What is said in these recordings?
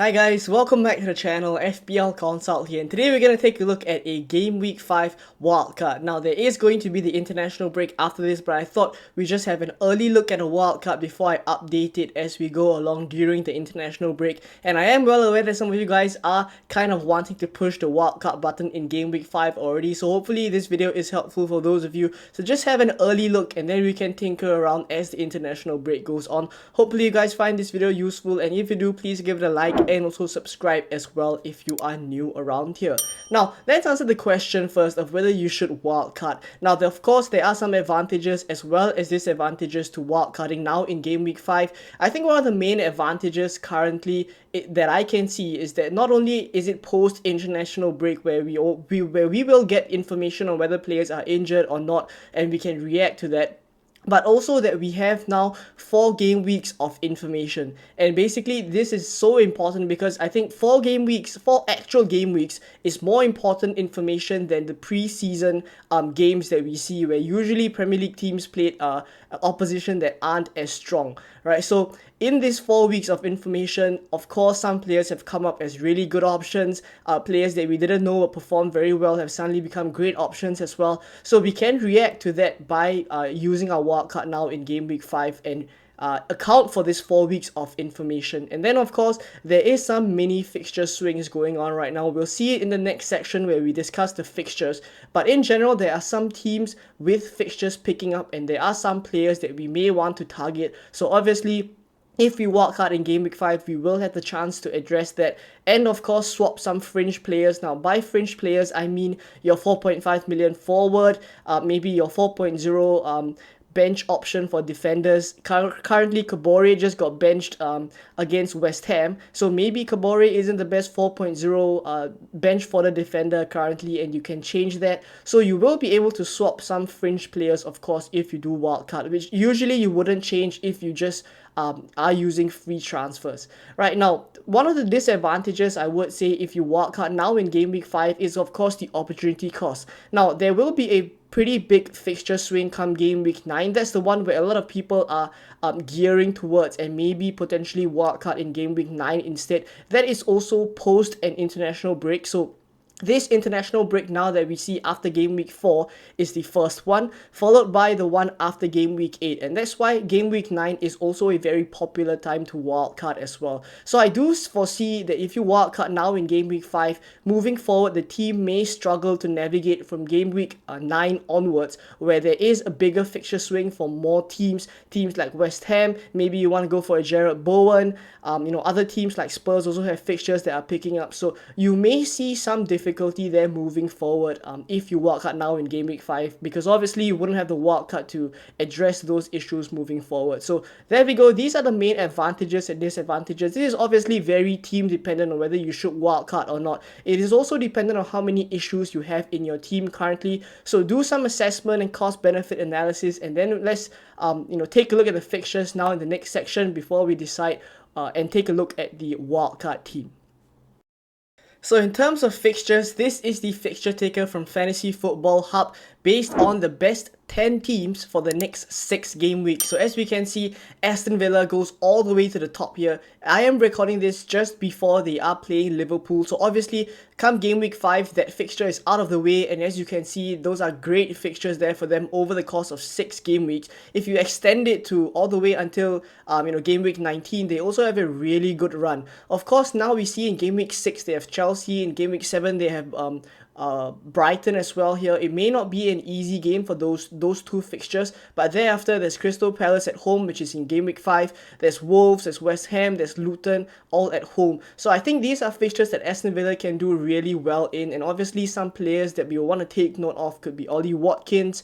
Hi guys, welcome back to the channel, FPL Consult here, and today we're going to take a look at a Gameweek 5 wildcard. Now there is going to be the international break after this, but I thought we just have an early look at a wildcard before I update it as we go along during the international break. And I am well aware that some of you guys are kind of wanting to push the wildcard button in Gameweek 5 already, so hopefully this video is helpful for those of you. So just have an early look and then we can tinker around as the international break goes on. Hopefully you guys find this video useful, and if you do, please give it a like and also subscribe as well if you are new around here. Now let's answer the question first of whether you should wildcard. Now of course there are some advantages as well as disadvantages to wildcarding now in Game Week 5. I think one of the main advantages currently that I can see is that not only is it post international break where we will get information on whether players are injured or not and we can react to that, but also that we have now 4 game weeks of information. And basically this is so important because I think 4 actual game weeks is more important information than the pre-season games that we see, where usually Premier League teams played opposition that aren't as strong, right? So in these 4 weeks of information, of course some players have come up as really good options. Players that we didn't know would perform very well have suddenly become great options as well. So we can react to that by using our wildcard now in Game Week 5 and account for this 4 weeks of information. And then of course there is some mini fixture swings going on right now. We'll see it in the next section where we discuss the fixtures, but in general there are some teams with fixtures picking up and there are some players that we may want to target. So obviously if we wildcard in Game Week 5, we will have the chance to address that and of course swap some fringe players. Now by fringe players I mean your 4.5 million forward, maybe your 4.0 bench option for defenders. Currently Kabore just got benched against West Ham, so maybe Kabore isn't the best 4.0 bench for the defender currently, and you can change that. So you will be able to swap some fringe players of course if you do wildcard, which usually you wouldn't change if you just are using free transfers. Right now, one of the disadvantages I would say if you wildcard now in Game Week 5 is of course the opportunity cost. Now there will be a pretty big fixture swing come Game Week 9. That's the one where a lot of people are gearing towards and maybe potentially wildcard in Game Week 9 instead. That is also post an international break, so this international break now that we see after Game Week 4 is the first one, followed by the one after Game Week 8. And that's why Game Week 9 is also a very popular time to wildcard as well. So I do foresee that if you wildcard now in Game Week 5, moving forward the team may struggle to navigate from Game Week 9 onwards, where there is a bigger fixture swing for more teams like West Ham. Maybe you want to go for a Jared Bowen. Other teams like Spurs also have fixtures that are picking up. So you may see some difficulty there moving forward if you wildcard now in Game Week 5, because obviously you wouldn't have the wildcard to address those issues moving forward. So there we go. These are the main advantages and disadvantages. This is obviously very team dependent on whether you should wildcard or not. It is also dependent on how many issues you have in your team currently. So do some assessment and cost benefit analysis, and then let's take a look at the fixtures now in the next section before we decide and take a look at the wildcard team. So in terms of fixtures, this is the fixture taker from Fantasy Football Hub based on the best 10 teams for the next 6 game weeks. So as we can see, Aston Villa goes all the way to the top here. I am recording this just before they are playing Liverpool, so obviously come Game Week 5 that fixture is out of the way, and as you can see those are great fixtures there for them over the course of 6 game weeks. If you extend it to all the way until Game Week 19, they also have a really good run. Of course now we see in Game Week 6 they have Chelsea, in Game Week 7 they have Brighton as well here. It may not be an easy game for those 2 fixtures, but thereafter there's Crystal Palace at home, which is in Game Week 5. There's Wolves, there's West Ham, there's Luton, all at home. So I think these are fixtures that Aston Villa can do really well in, and obviously some players that we will want to take note of could be Ollie Watkins.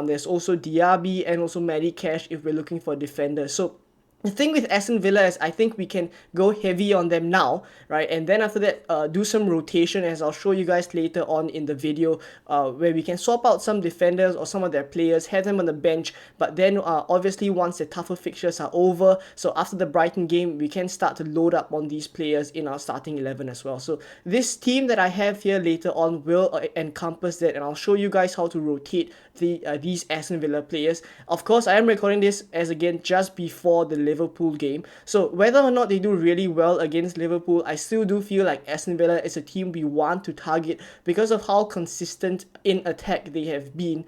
There's also Diaby and also Matty Cash if we're looking for defenders. So the thing with Aston Villa is I think we can go heavy on them now, right? And then after that, do some rotation, as I'll show you guys later on in the video, where we can swap out some defenders or some of their players, have them on the bench. But then obviously once the tougher fixtures are over, so after the Brighton game, we can start to load up on these players in our starting 11 as well. So this team that I have here later on will encompass that, and I'll show you guys how to rotate these Aston Villa players. Of course, I am recording this as again just before the Liverpool game. So whether or not they do really well against Liverpool, I still do feel like Aston Villa is a team we want to target because of how consistent in attack they have been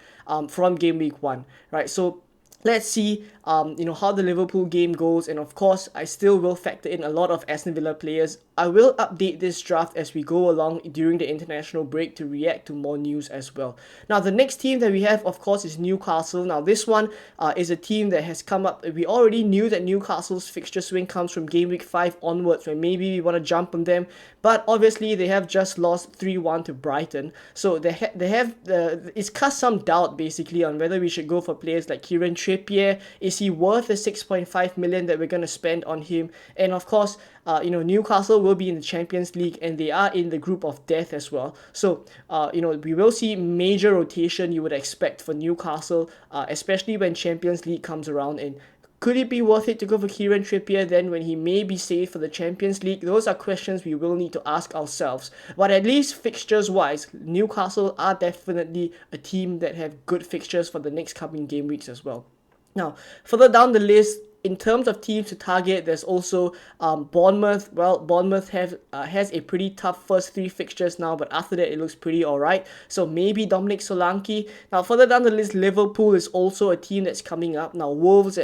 from game week 1, right? So let's see how the Liverpool game goes, and of course I still will factor in a lot of Aston Villa players. I will update this draft as we go along during the international break to react to more news as well. Now the next team that we have, of course, is Newcastle. Now this one is a team that has come up. We already knew that Newcastle's fixture swing comes from game week 5 onwards, where maybe we want to jump on them, but obviously they have just lost 3-1 to Brighton, so it's cast some doubt basically on whether we should go for players like Kieran Trippier. Is he worth the 6.5 million that we're going to spend on him? And of course, Newcastle will be in the Champions League, and they are in the group of death as well. So, we will see major rotation, you would expect, for Newcastle, especially when Champions League comes around. And could it be worth it to go for Kieran Trippier then when he may be safe for the Champions League? Those are questions we will need to ask ourselves. But at least fixtures-wise, Newcastle are definitely a team that have good fixtures for the next coming game weeks as well. Now, further down the list, in terms of teams to target, there's also Bournemouth. Well, Bournemouth has a pretty tough first 3 fixtures now, but after that it looks pretty alright. So maybe Dominic Solanke. Now further down the list, Liverpool is also a team that's coming up. Now Wolves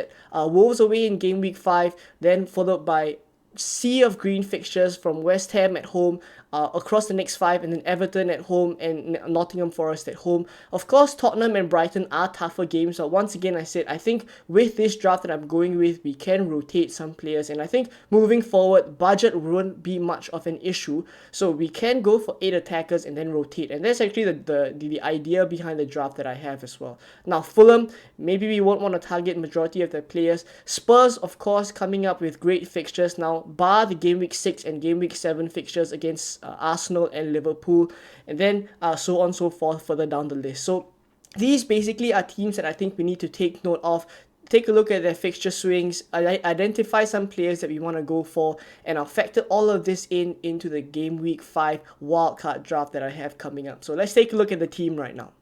away in game week 5, then followed by sea of green fixtures from West Ham at home, across the next 5, and then Everton at home and Nottingham Forest at home. Of course, Tottenham and Brighton are tougher games, but once again, I said, I think with this draft that I'm going with, we can rotate some players, and I think moving forward, budget won't be much of an issue, so we can go for 8 attackers and then rotate, and that's actually the idea behind the draft that I have as well. Now, Fulham, maybe we won't want to target majority of their players. Spurs, of course, coming up with great fixtures now, bar the game week 6 and game week 7 fixtures against Arsenal and Liverpool, and then so on and so forth further down the list. So these basically are teams that I think we need to take note of. Take a look at their fixture swings, identify some players that we want to go for, and I'll factor all of this into the game week 5 wildcard draft that I have coming up. So let's take a look at the team right now.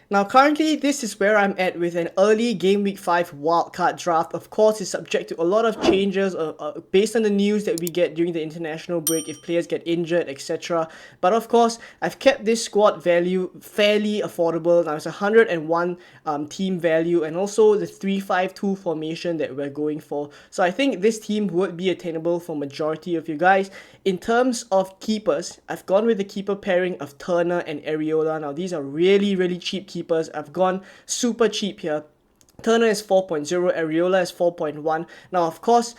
Now currently, this is where I'm at with an early Game Week 5 wildcard draft. Of course, it's subject to a lot of changes based on the news that we get during the international break, if players get injured, etc. But of course, I've kept this squad value fairly affordable. Now it's 101 team value, and also the 3-5-2 formation that we're going for. So I think this team would be attainable for majority of you guys. In terms of keepers, I've gone with the keeper pairing of Turner and Areola. Now these are really, really cheap keepers. I've gone super cheap here. Turner is 4.0, Areola is 4.1. Now, of course,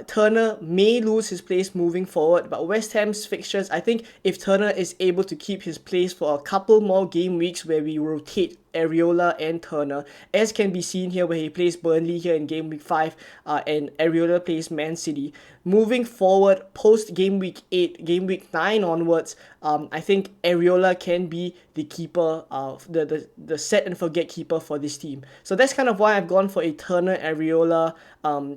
Turner may lose his place moving forward, but West Ham's fixtures, I think if Turner is able to keep his place for a couple more game weeks where we rotate Areola and Turner, as can be seen here where he plays Burnley here in game week 5 and Areola plays Man City. Moving forward, post game week 8, game week 9 onwards, I think Areola can be the keeper, the set and forget keeper for this team. So that's kind of why I've gone for a Turner Areola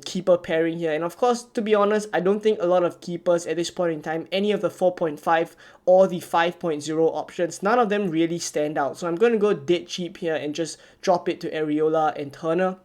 keeper pairing here. And of course, to be honest, I don't think a lot of keepers at this point in time, any of the 4.5 or the 5.0 options, none of them really stand out. So I'm going to go dead cheap here and just drop it to Areola and Turner.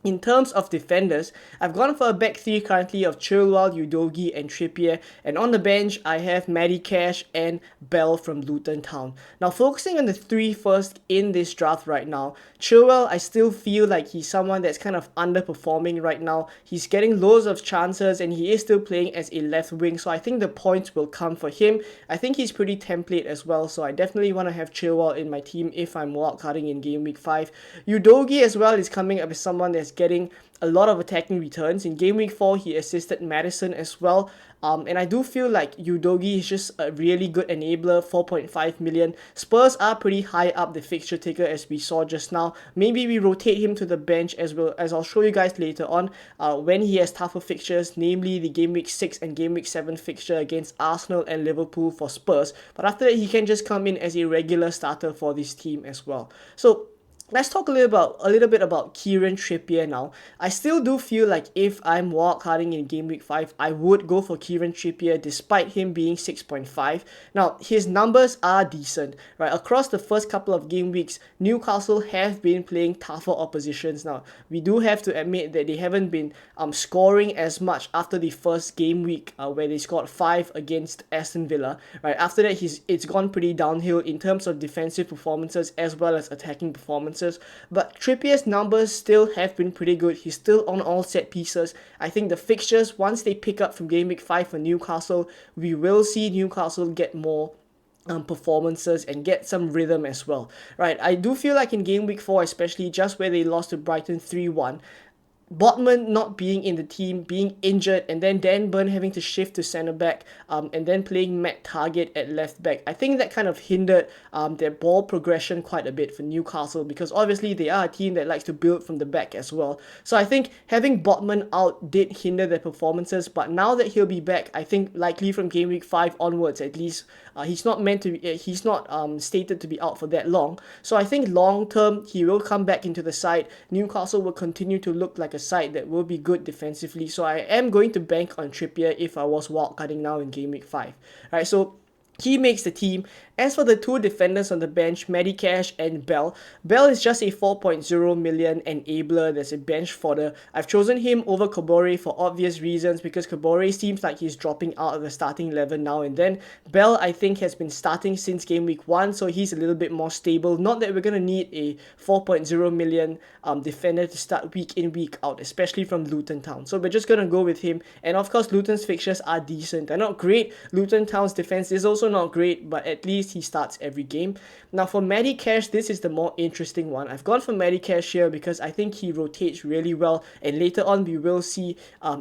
In terms of defenders, I've gone for a back 3 currently of Chilwell, Udogie and Trippier, and on the bench I have Matty Cash and Bell from Luton Town. Now focusing on the 3 first in this draft right now, Chilwell, I still feel like he's someone that's kind of underperforming right now. He's getting loads of chances and he is still playing as a left wing, so I think the points will come for him. I think he's pretty template as well, so I definitely want to have Chilwell in my team if I'm wildcarding in game week 5. Udogie as well is coming up as someone that's getting a lot of attacking returns. In game week 4 he assisted Madison as well, and I do feel like Udogie is just a really good enabler. 4.5 million. Spurs are pretty high up the fixture ticker as we saw just now. Maybe we rotate him to the bench as well, as I'll show you guys later on when he has tougher fixtures, namely the game week 6 and game week 7 fixture against Arsenal and Liverpool for Spurs. But after that he can just come in as a regular starter for this team as well. So let's talk a little bit about Kieran Trippier now. I still do feel like if I'm wildcarding in game week 5, I would go for Kieran Trippier despite him being 6.5. Now, his numbers are decent, right? Across the first couple of game weeks, Newcastle have been playing tougher oppositions. Now, we do have to admit that they haven't been scoring as much after the first game week where they scored 5 against Aston Villa, right? After that, it's gone pretty downhill in terms of defensive performances as well as attacking performances. But Trippier's numbers still have been pretty good. He's still on all set pieces. I think the fixtures, once they pick up from game week 5 for Newcastle, we will see Newcastle get more performances and get some rhythm as well, right? I do feel like in game week 4, especially just where they lost to Brighton 3-1, Botman not being in the team, being injured, and then Dan Burn having to shift to centre back, and then playing Matt Target at left back. I think that kind of hindered their ball progression quite a bit for Newcastle, because obviously they are a team that likes to build from the back as well. So I think having Botman out did hinder their performances, but now that he'll be back, I think likely from game week 5 onwards at least, he's not meant to be, he's not stated to be out for that long. So I think long term he will come back into the side. Newcastle will continue to look like a side that will be good defensively. So I am going to bank on Trippier if I was wildcarding now in game week 5. Right, so he makes the team. As for the two defenders on the bench, Medicash and Bell, Bell is just a 4.0 million enabler. There's a bench fodder. I've chosen him over Kabore for obvious reasons, because Kabore seems like he's dropping out of the starting 11 now and then. Bell, I think, has been starting since game week 1, so he's a little bit more stable. Not that we're going to need a 4.0 million defender to start week in, week out, especially from Luton Town. So we're just going to go with him. And of course, Luton's fixtures are decent. They're not great. Luton Town's defense is also not great, but at least he starts every game. Now for Medicash, this is the more interesting one. I've gone for Medicash here because I think he rotates really well, and later on we will see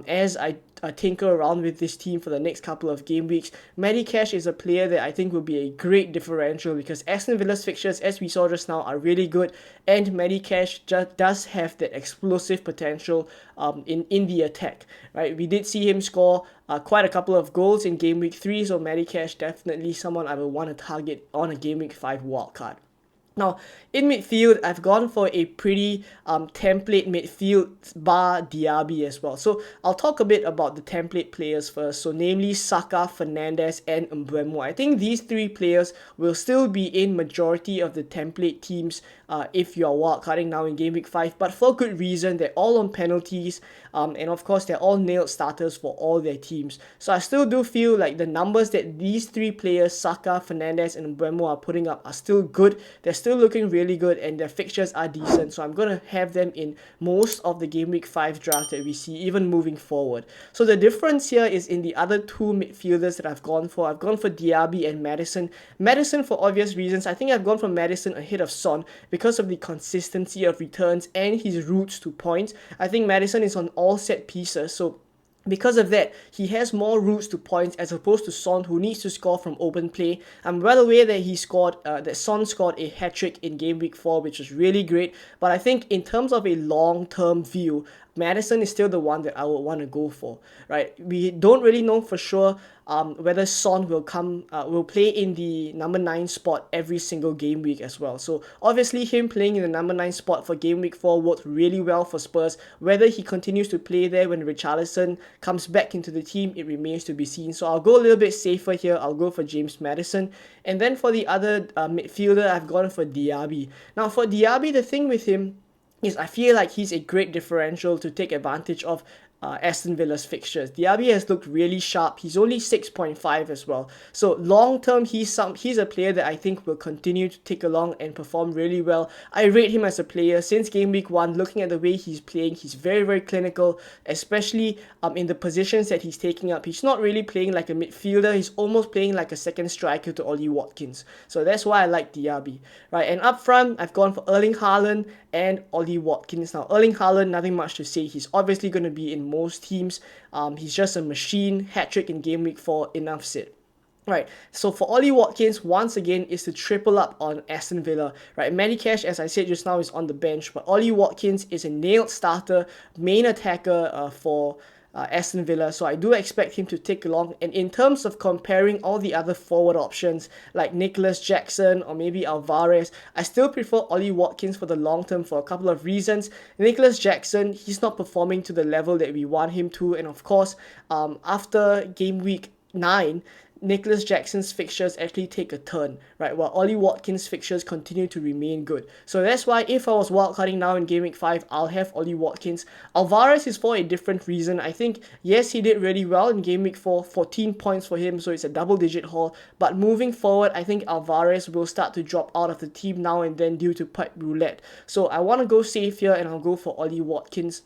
as I tinker around with this team for the next couple of game weeks. Medicash is a player that I think will be a great differential, because Aston Villa's fixtures, as we saw just now, are really good, and Medicash just does have that explosive potential in the attack, right? We did see him score quite a couple of goals in game week 3, so Medicash definitely someone I will want to target on a game week 5 wildcard. Now, in midfield, I've gone for a pretty template midfield bar Diaby as well. So I'll talk a bit about the template players first. So namely Saka, Fernandes, and Mbeumo. I think these three players will still be in majority of the template teams if you are wildcarding now in game week 5. But for good reason, they're all on penalties. And of course, they're all nailed starters for all their teams. So I still do feel like the numbers that these three players, Saka, Fernandes, and Mbeumo, are putting up are still good. They're still looking really good, and their fixtures are decent. So I'm going to have them in most of the game week 5 draft that we see, even moving forward. So the difference here is in the other two midfielders that I've gone for. I've gone for Diaby and Maddison. Maddison for obvious reasons. I think I've gone for Maddison ahead of Son because of the consistency of returns and his routes to points. I think Maddison is on all set pieces, so because of that, he has more routes to points as opposed to Son, who needs to score from open play. I'm well aware that that Son scored a hat-trick in game week 4, which was really great. But I think in terms of a long-term view, Maddison is still the one that I would want to go for, right? We don't really know for sure whether Son will play in the number 9 spot every single game week as well. So obviously him playing in the number 9 spot for game week 4 worked really well for Spurs. Whether he continues to play there when Richarlison comes back into the team, it remains to be seen. So I'll go a little bit safer here. I'll go for James Maddison. And then for the other midfielder, I've gone for Diaby. Now for Diaby, the thing with him is I feel like he's a great differential to take advantage of Aston Villa's fixtures. Diaby has looked really sharp. He's only 6.5 as well. So long term, he's a player that I think will continue to tick along and perform really well. I rate him as a player since game week 1. Looking at the way he's playing, he's very, very clinical, especially in the positions that he's taking up. He's not really playing like a midfielder. He's almost playing like a second striker to Ollie Watkins. So that's why I like Diaby. Right, and up front, I've gone for Erling Haaland and Ollie Watkins. Now, Erling Haaland, nothing much to say. He's obviously going to be in most teams. He's just a machine. Hat-trick in game week 4, enough said. Right, so for Ollie Watkins, once again, is to triple up on Aston Villa. Right, Medicash, as I said just now, is on the bench, but Ollie Watkins is a nailed starter, main attacker for Aston Villa, so I do expect him to take along. And in terms of comparing all the other forward options like Nicholas Jackson or maybe Alvarez, I still prefer Ollie Watkins for the long term for a couple of reasons. Nicholas Jackson, he's not performing to the level that we want him to, and of course, after game week 9, Nicholas Jackson's fixtures actually take a turn, right? While Ollie Watkins' fixtures continue to remain good. So that's why if I was wildcarding now in Game Week 5, I'll have Ollie Watkins. Alvarez is for a different reason. I think, yes, he did really well in Game Week 4, 14 points for him, so it's a double-digit haul. But moving forward, I think Alvarez will start to drop out of the team now and then due to pipe roulette. So I want to go safe here and I'll go for Ollie Watkins.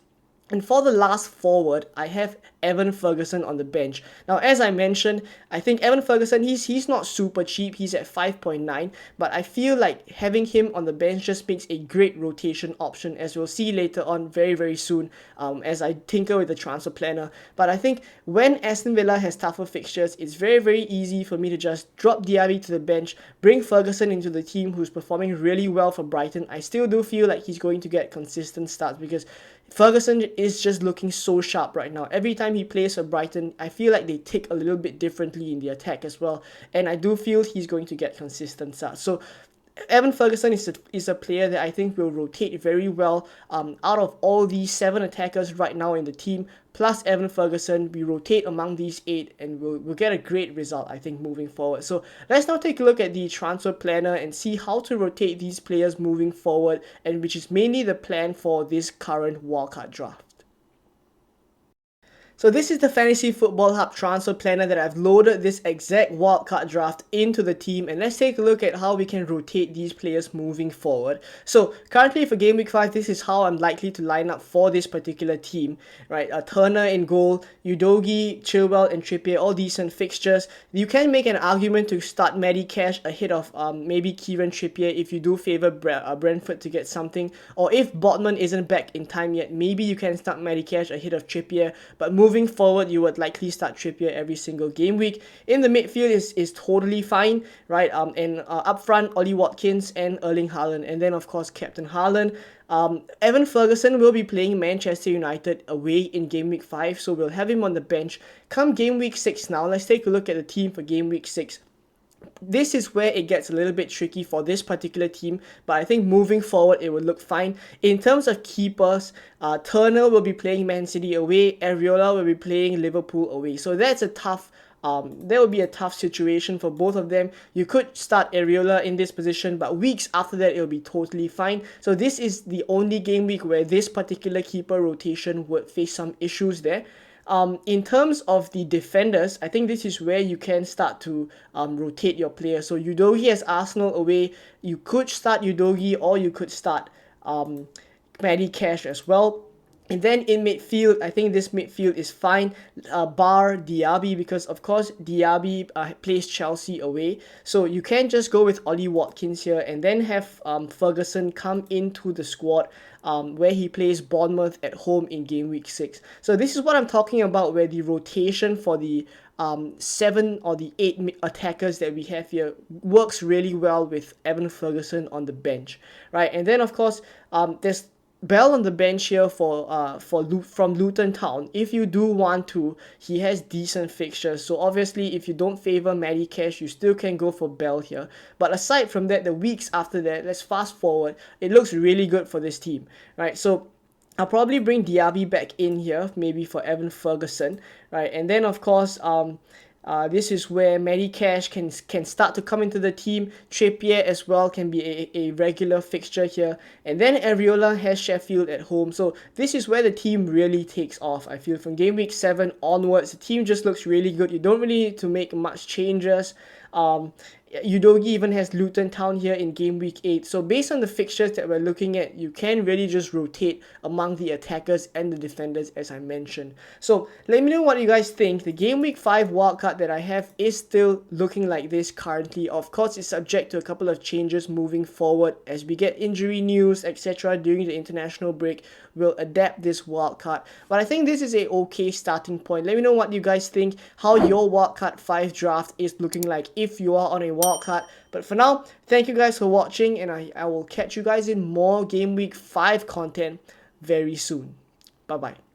And for the last forward, I have Evan Ferguson on the bench. Now, as I mentioned, I think Evan Ferguson, he's not super cheap. He's at 5.9, but I feel like having him on the bench just makes a great rotation option, as we'll see later on very, very soon as I tinker with the transfer planner. But I think when Aston Villa has tougher fixtures, it's very, very easy for me to just drop Diaby to the bench, bring Ferguson into the team who's performing really well for Brighton. I still do feel like he's going to get consistent starts because Ferguson is just looking so sharp right now. Every time he plays for Brighton, I feel like they tick a little bit differently in the attack as well. And I do feel he's going to get consistent starts. So Evan Ferguson is a player that I think will rotate very well. Out of all these 7 attackers right now in the team, plus Evan Ferguson, we rotate among these 8 and we'll get a great result, I think, moving forward. So let's now take a look at the transfer planner and see how to rotate these players moving forward, and which is mainly the plan for this current wildcard draft. So this is the Fantasy Football Hub transfer planner that I've loaded this exact wildcard draft into the team, and let's take a look at how we can rotate these players moving forward. So currently for Game Week 5, this is how I'm likely to line up for this particular team, right? Turner in goal, Udogie, Chilwell and Trippier, all decent fixtures. You can make an argument to start Matty Cash ahead of maybe Kieran Trippier if you do favor Brentford to get something, or if Botman isn't back in time yet, maybe you can start Matty Cash ahead of Trippier, but moving forward, you would likely start Trippier every single game week. In the midfield is totally fine, right? And up front, Ollie Watkins and Erling Haaland, and then of course Captain Haaland. Evan Ferguson will be playing Manchester United away in Game Week 5, so we'll have him on the bench. Come Game Week 6 now, let's take a look at the team for Game Week 6. This is where it gets a little bit tricky for this particular team, but I think moving forward it will look fine. In terms of keepers, Turner will be playing Man City away, Areola will be playing Liverpool away. So that's a tough that would be a tough situation for both of them. You could start Areola in this position, but weeks after that it'll be totally fine. So this is the only game week where this particular keeper rotation would face some issues there. In terms of the defenders, I think this is where you can start to rotate your players. So Udogie has Arsenal away. You could start Udogie or you could start Matty Cash as well. And then in midfield, I think this midfield is fine, bar Diaby, because of course Diaby plays Chelsea away. So you can just go with Ollie Watkins here and then have Ferguson come into the squad where he plays Bournemouth at home in Game Week 6. So this is what I'm talking about, where the rotation for the 7 or the 8 attackers that we have here works really well with Evan Ferguson on the bench, right? And then of course there's Bell on the bench here from Luton Town. If you do want to, he has decent fixtures. So obviously, if you don't favor Matty Cash, you still can go for Bell here. But aside from that, the weeks after that, let's fast forward. It looks really good for this team, right? So I'll probably bring Diaby back in here, maybe for Evan Ferguson, right? And then of course, this is where Matty Cash can start to come into the team. Trippier as well can be a regular fixture here. And then Areola has Sheffield at home. So this is where the team really takes off. I feel from Game Week 7 onwards, the team just looks really good. You don't really need to make much changes. Udogie even has Luton Town here in Game Week 8. So based on the fixtures that we're looking at, you can really just rotate among the attackers and the defenders, as I mentioned. So let me know what you guys think. The Game Week 5 wildcard that I have is still looking like this currently. Of course, it's subject to a couple of changes moving forward as we get injury news, etc. during the international break. We'll adapt this wildcard. But I think this is a okay starting point. Let me know what you guys think, how your wildcard 5 draft is looking like if you are on a wildcard. But for now, thank you guys for watching, and I will catch you guys in more Game Week 5 content very soon. Bye bye.